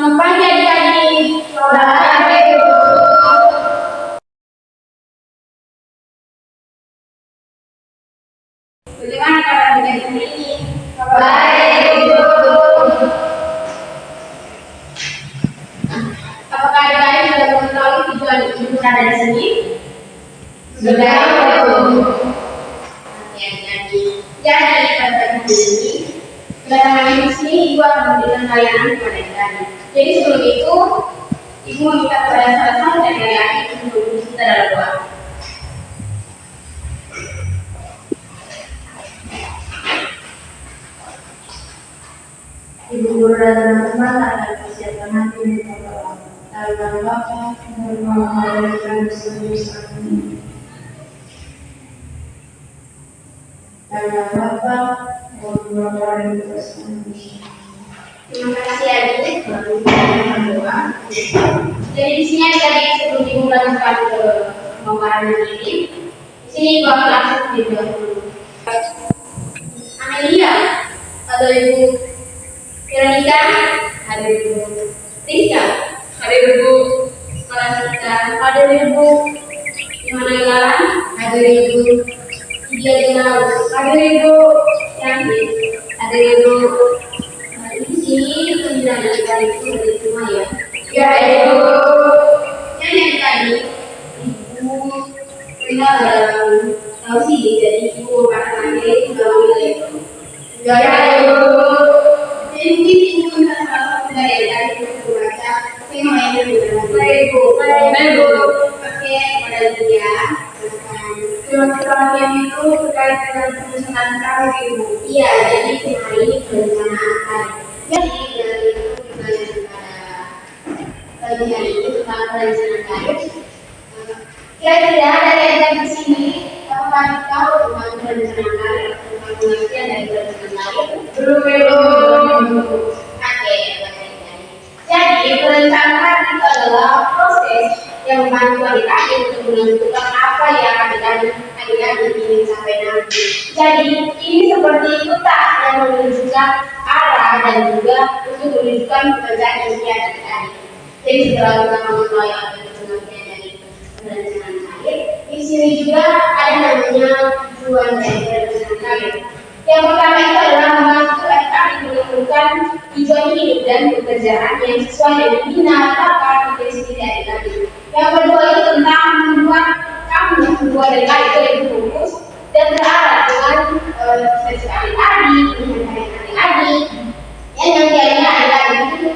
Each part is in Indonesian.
Selamat pagi adik-adik. Selamat pagi, Bu. Bagaimana kabar adik-adik hari ini? Baik, Bu. Apakah adik-adik sudah mengetahui tujuan ibu ada di sini? Sudah, Bu. Oke, adik-adik. Jadi pada pagi ini kedatangan ibu sini, ibu akan memberikan layanan kepada adik-adik. Jadi sebelum itu, ibu meminta kepada salah satu dari adik-adik untuk duduk kita dalam doa. Ibu guru dan teman-teman akan persiapkan hati untuk berdoa. Dalam Bapa dan Putra dan Roh Kudus. Amin. Dalam Bapa dan Putra dan Roh Kudus. Amin. Terima kasih adik baru kita doa. Jadi di sini adik-adik sebelum ibu melanjutkan ke pemaparan ini, di sini ibu akan langsung dibuat dulu. Amelia, ada ibu Veronica, ada ibu Rizka, ada ibu Malasita, ada ibu Immanuela, ada ibu Tidia Jenau, ada ibu Yanti, ada ibu di sini pembinaan dari itu dari semua ya. Ya, Ibu. Yang tadi ibu kenal tahu sih jadi ibu akan nanti itu dalam itu. Ya, Ibu. Jadi mungkin ibu bisa salah satu dari itu baca tema yang berbeda. Baik, Bu. Baik, Bu. Oke, pada dia. Tema kita yang itu terkait dengan penyusunan kami, Ibu. Iya, jadi tema ini perencanaan kali. Jadi dari itu pada bagian ini tentang perencanaan kali. Kira-kira dari yang di sini, apakah tahu tentang perencanaan kali? Tentang pengertian dari perencanaan kali? Belum, Ibu. Oke, jadi perencanaan itu adalah proses yang membantu adik-adik untuk menentukan apa yang adik-adik ingin sampai nanti. Jadi ini seperti peta yang menunjukkan arah dan juga untuk menunjukkan pekerjaan impian adik-adik. Jadi setelah kita mengetahui apa itu pengertian dari perencanaan karir, di sini juga ada namanya tujuan dari perencanaan karir. Yang pertama itu adalah membantu adik-adik menemukan tujuan hidup dan pekerjaan yang sesuai dengan minat, bakat, potensi dari adik-adik. Yang kedua itu tentang membuat adik-adik lebih fokus dan terarah dengan cita-cita adik-adik, dengan adik-adik. Yang nantinya adik-adik itu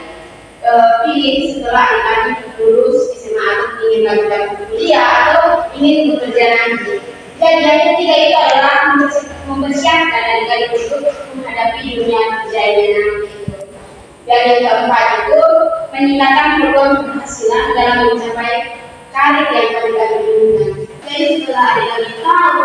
pilih setelah adik-adik lulus SMA atau ingin lanjutkan kuliah atau ingin bekerja nanti. Dan yang ketiga itu adalah mempersiapkan adik-adik untuk menghadapi dunia kerja yang nanti. Dan yang keempat itu meningkatkan peluang penghasilan dalam mencapai karir yang adik-adik inginkan. Jadi setelah adik-adik tahu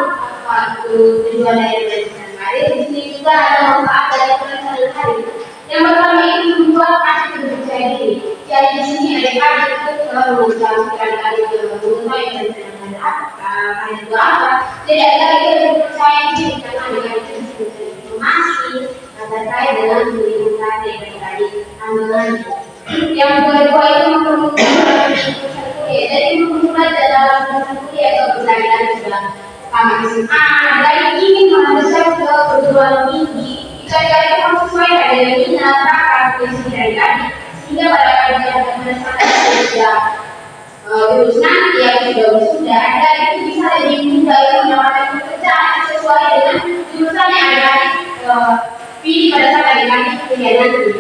apa itu tujuan dari perencanaan karir, di sini juga ada manfaat dari perencanaan karir. Yang pertama itu membuat adik percaya diri. Jadi di sini adik-adik itu selalu menjelaskan adik-adik yang mengetahui perencanaan karir itu apa. Jadi adik-adik itu lebih percaya diri karena adik-adik itu bisa informasi terkait dengan lingkungan yang adik-adik ambil. Yang kedua itu mempermudah kuliah. Jadi mempermudah dalam proses kuliah atau belajar sudah tamat SMA dan ingin mengejar ke perguruan tinggi. Adik-adik harus sesuai dengan minat, bakat, potensi dari adik sehingga pada adik-adik sudah lulus nanti yang sudah wisuda, adik-adik itu bisa lebih mudah mendapatkan pekerjaan yang sesuai dengan jurusan yang adik-adik pilih pada saat adik-adik kuliah nanti.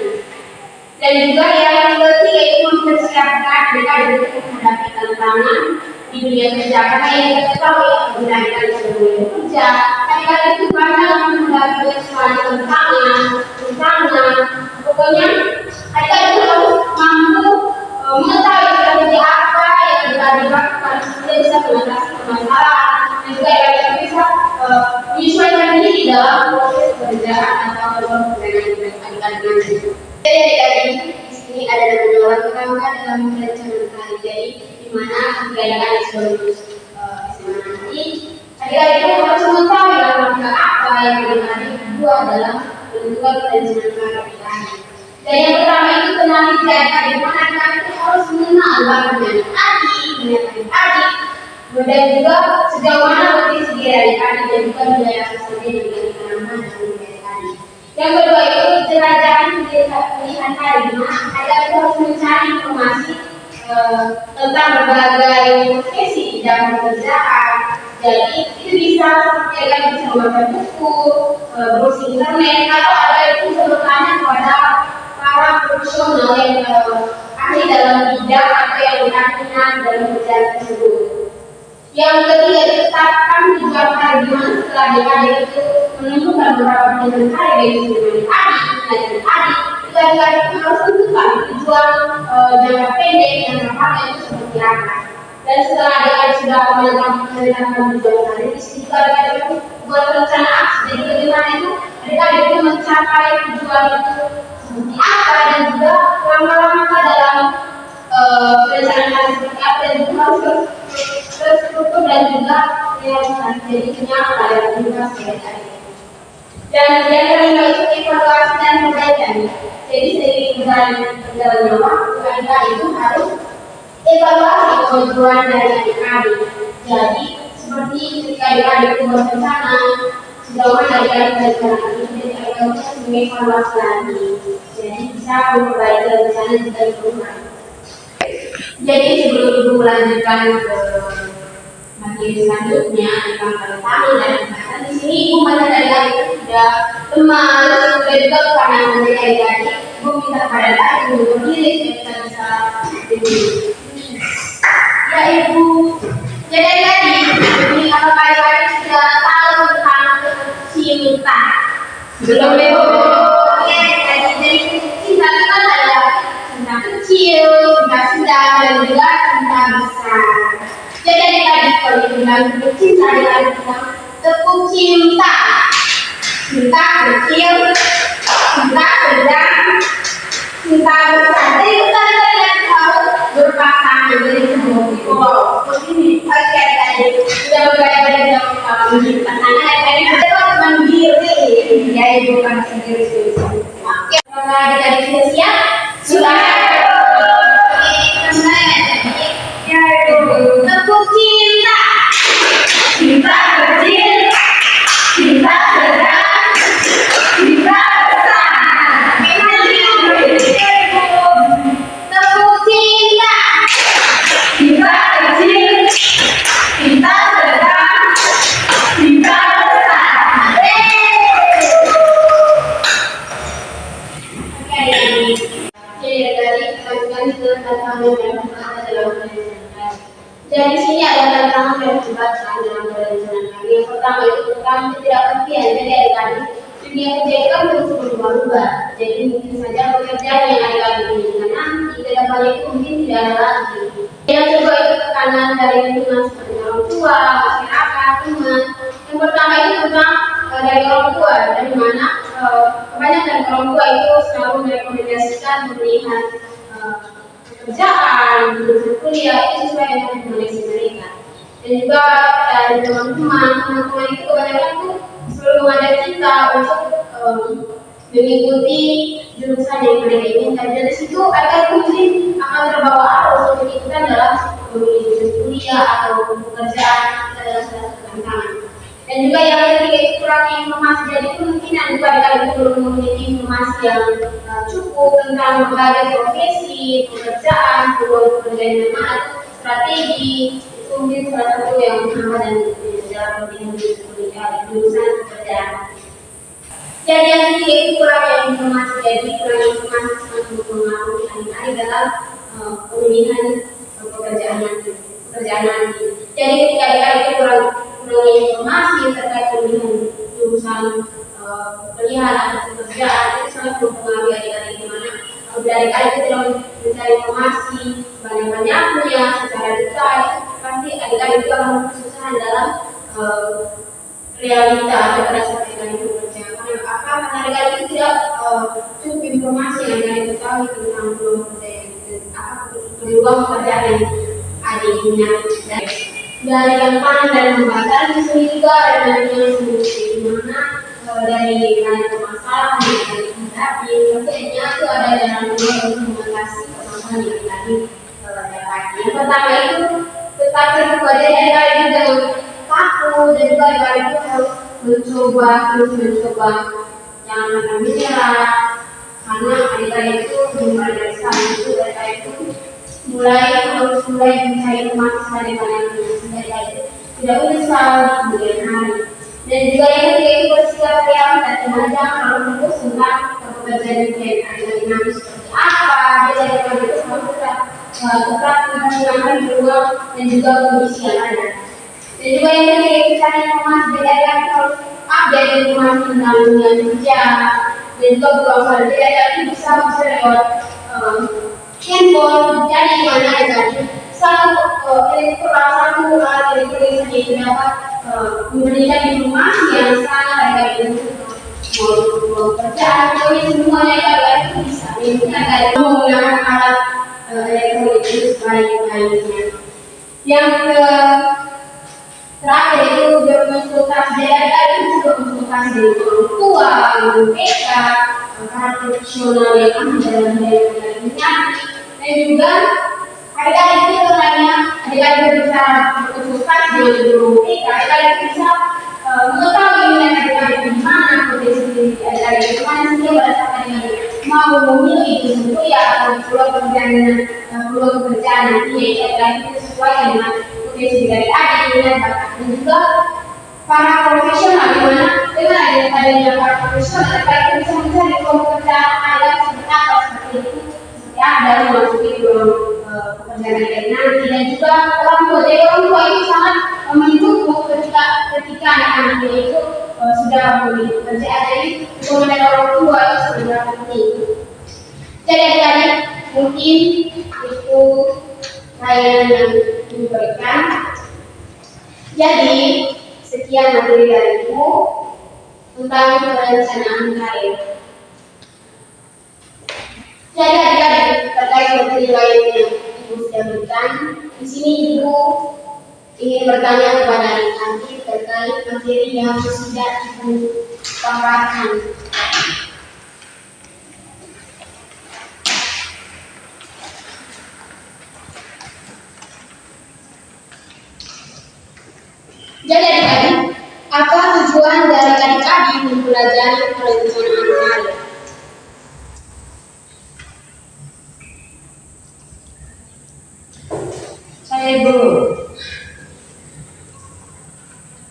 Dan juga yang ketiga itu mempersiapkan adik-adik untuk menghadapi tantangan di dunia kerja karena yang kita tahu ya adik-adik sudah bekerja, adik-adik itu banyak menghadapi semacam tantangan, pokoknya adik-adik itu harus mampu mengetahui strategi apa yang adik-adik lakukan supaya bisa mengatasi permasalahan dan juga adik-adik bisa menyesuaikan diri dalam proses pekerjaan atau peluang pekerjaan yang adik-adik nanti. Jadi adik-adik di sini ada namanya langkah dalam perencanaan kali. Jadi di mana adik-adik sudah lulus SMA nanti, adik-adik itu harus mengetahui langkah apa yang adik-adik buat dalam menentukan perencanaan kali adik-adik. Dan yang pertama itu kenali mendidik adik-adik, maka adik itu harus mengenal bagaimana adik, dan juga sejauh mana potensi diri adik-adik dan juga nilai sosialnya dengan pengalaman dan nilai adik. Yang kedua itu jelajahi pilihan adik, adik itu harus mencari informasi tentang berbagai profesi di dalam pekerjaan. Jadi itu bisa bisa membaca buku, browsing internet, atau ada itu bisa bertanya kepada para profesional yang ahli dalam bidang atau yang berkenan dalam pekerjaan tersebut. Yang ketiga, tetapkan tujuan hari di mana setelah adik-adik itu menemukan beberapa pilihan hari dari adik, itu adik-adik harus tentukan tujuan jangka pendek dan jangka panjang itu seperti apa. Dan setelah adik-adik sudah menetapkan tujuan hari, di situ adik-adik itu buat rencana aksi. Jadi bagaimana itu adik-adik itu mencapai tujuan itu seperti apa, dan juga langkah-langkah dalam perencanaan hari seperti apa, dan juga harus terstruktur dan juga realisasi. Jadi nyata dan juga sebagai. Dan yang kelima itu evaluasi dan perbaikan. Jadi seiring berjalannya waktu, adik-adik itu harus evaluasi kemajuan dari adik-adik. Jadi seperti ketika adik-adik itu berencana, sejauh mana adik-adik berencana itu, jadi adik-adik harus mengevaluasi lagi. Jadi bisa memperbaiki rencana jika diperlukan. Jadi sebelum melanjutkan ke materi selanjutnya tentang kami dan kesehatan, di sini ibu banyak adik-adik itu sudah lemas, sudah juga karena adik-adik ibu minta pada adik untuk diri supaya kita bisa ya ibu. Jadi adik-adik ini apakah adik-adik sudah tahu tentang cinta? Belum ibu. Jadi cinta itu kan ada cinta kecil, cinta sedang, dan juga cinta besar. Jadi adik-adik kalau dibilang cinta, adik-adik bilang tepuk cinta, cinta kecil, cinta sedang, cinta besar. Jadi kita adik-adik harus berpasangan dari semua itu. Ini oke adik-adik sudah berbeda dalam pasangan, adik-adik kita harus mandiri, ya ibu kan sendiri. Oke, adik-adik sudah siap? Sudah. Tepuk cinta, cinta kecil, cinta sedang, cinta besar. Tepuk cinta, cinta kecil, cinta sedang, cinta besar. Jadi sini ada tantangan yang disebutkan dalam perencanaan kami. Yang pertama itu tentang ketidakpastian. Jadi adik-adik dunia kerja itu kan terus berubah-ubah. Jadi mungkin saja pekerjaan yang adik-adik inginkan nanti ke depannya itu mungkin tidak ada lagi. Yang kedua itu tekanan dari lingkungan seperti orang tua, masyarakat, teman. Yang pertama itu tentang dari orang tua, dari mana kebanyakan orang tua itu selalu merekomendasikan pemilihan pekerjaan, jurusan kuliah itu sesuai dengan rekomendasi mereka. Dan juga dari teman-teman itu kebanyakan tuh selalu mengajak kita untuk mengikuti jurusan yang mereka inginkan. Dari situ agar mungkin akan terbawa arus untuk mengikuti dalam memilih jurusan kuliah atau pekerjaan dalam suatu tantangan. Dan juga yang ketiga itu kurangnya informasi. Jadi kemungkinan juga adik-adik belum memiliki informasi yang cukup tentang berbagai profesi, pekerjaan, peluang pekerjaan yang mana, strategi. Itu mungkin salah satu yang menghambat dan dalam pemilihan jurusan pekerjaan. Jadi yang ketiga itu kurangnya informasi. Jadi kurangnya informasi sangat mempengaruhi adik-adik dalam pemilihan pekerjaan nanti. Jadi ketika adik-adik itu kurang informasi terkait pemilihan jurusan kuliah atau pekerjaan, itu sangat mempengaruhi adik-adik di mana apabila adik-adik itu tidak mencari informasi banyak-banyaknya secara detail, pasti adik-adik itu akan kesusahan dalam realita atau pada saat adik-adik bekerja. Karena adik-adik itu tidak cukup informasi yang adik ketahui tentang peluang pekerjaan yang adik punya. Dari yang panen dan pembakaran di sini juga ada yang sendiri, di mana dari banyak permasalahan yang tadi, maksudnya itu ada jalan dua untuk mengatasi permasalahan yang tadi dapati. Yang pertama itu tetap terbuka, jadi adik-adik itu jangan takut, dan juga adik-adik itu harus mencoba, terus mencoba, jangan pernah menyerah, karena adik-adik itu dimulai dari sekarang itu adik-adik itu harus mulai mencari informasi dari mana yang tidak menyesal di kemudian hari. Dan juga yang ketiga itu bersikap yang dan mengajar kalau fokus tentang pekerjaan yang ada dinamik seperti apa, dia dari itu harus tetap menghilangkan ruang dan juga kondisi yang ada. Dan juga yang ketiga itu cari informasi dari yang harus update informasi tentang dunia kerja dan juga berusaha dari itu bisa lewat handphone. Jadi mana jadi satu satu elektronik yang dapat memberikan informasi yang sangat baik untuk pekerjaan, pokoknya semuanya itu bisa menggunakan alat elektronik itu sebaik-baiknya. Yang terakhir itu berkonsultasi dari juga konsultasi dengan orang tua, dengan PK, para profesional yang ahli dalam penyakit, dan juga adik-adik itu hanya adik-adik bisa berkonsultasi dengan guru PK, adik-adik bisa mengetahui nilai adik-adik di mana potensi adik-adik di mana sehingga berdasarkan yang mau memilih itu ya atau peluang pekerjaan nanti ya adik-adik itu sesuai dengan potensi dari adik dan bakat. Dan juga para profesional di mana dengan adanya para profesional adik-adik bisa mencari pekerjaan ada seperti apa seperti itu ada memasuki pekerjaan adik nanti. Dan juga orang tua, jadi orang tua itu sangat mendukung ketika anak-anaknya itu sudah memiliki pekerjaan. Jadi dukungan orang tua itu sangat penting. Jadi adik-adik mungkin itu layanan yang diberikan. Jadi sekian materi dariku tentang perencanaan karir. Jadi adik-adik terkait materi lain yang Ibu sudah berikan, di sini Ibu ingin bertanya kepada adik-adik terkait materi yang sudah Ibu paparkan. Jadi adik-adik, apa tujuan dari adik-adik mempelajari perencanaan karir? Saya dulu.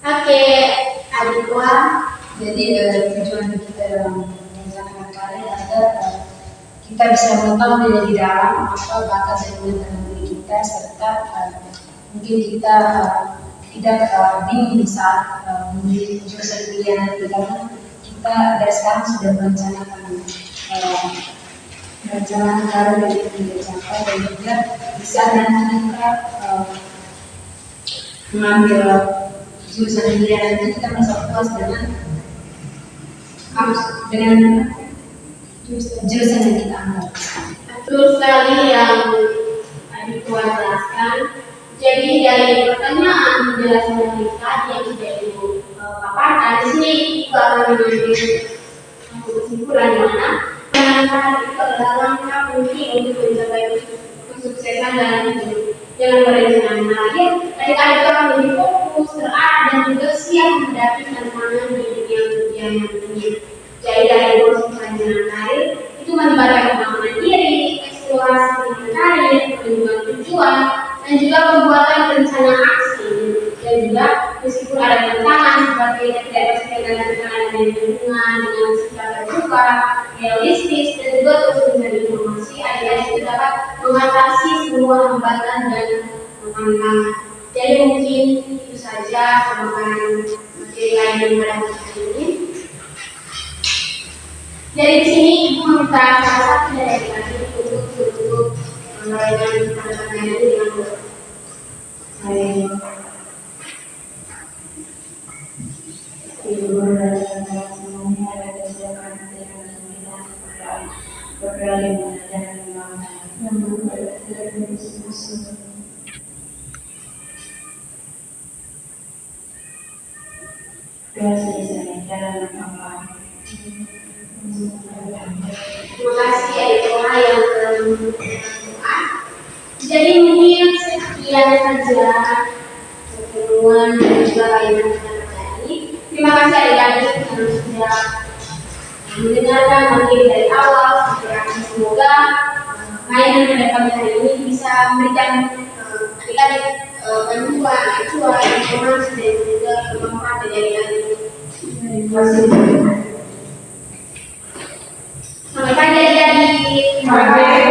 Oke, adik gua. Jadi tujuan kita dalam merencanakan karir agar kita bisa mengetahui dari dalam apa bakat dan minat diri kita, serta mungkin kita tidak bingung saat memilih jurusan pilihan nanti, karena kita dari sekarang sudah merencanakan karir yang kita capai, dan juga bisa nanti kita mengambil jurusan pilihan nanti kita merasa puas dengan jurusan yang kita ambil. Betul sekali yang adik gua jelaskan. Jadi dari pertanyaan penjelasan dari tadi yang sudah Ibu paparkan, di sini Ibu akan mengambil satu kesimpulan di mana perencanaan itu adalah langkah penting untuk mencapai kesuksesan dalam hidup. Dengan perencanaan karir, adik-adik akan lebih fokus, terarah, dan juga siap menghadapi tantangan di dunia kerja nantinya. Jadi dari proses perencanaan karir itu melibatkan pengembangan diri, eksplorasi karir, penentuan tujuan, dan juga pembuatan rencana aksi. Dan juga meskipun ada tantangan seperti ketidakpastian dan tekanan dari lingkungan dengan sikap terbuka, realistis, dan juga terus mencari informasi, adik-adik itu dapat mengatasi semua hambatan dan tantangan. Jadi mungkin itu saja pemaparan materi lain yang pada hari ini. Dari sini Ibu meminta salah satu dari adik-adik untuk melayan pertanyaan ini dengan Ibu berdasarkan semuanya ada kesiapan yang kita berkali mengajar yang berdasarkan diskusi. Gracias, dalam apa? Terima kasih adik Tora yang telah memberikan. Jadi mungkin sekian saja pertemuan dan juga layanan kita hari. Terima kasih adik-adik yang sudah mendengarkan materi dari awal sampai akhir. Semoga layanan pada pagi hari ini bisa memberikan adik-adik bantuan, acuan, informasi dan juga bermanfaat dari adik-adik. Terima kasih. Selamat pagi adik-adik.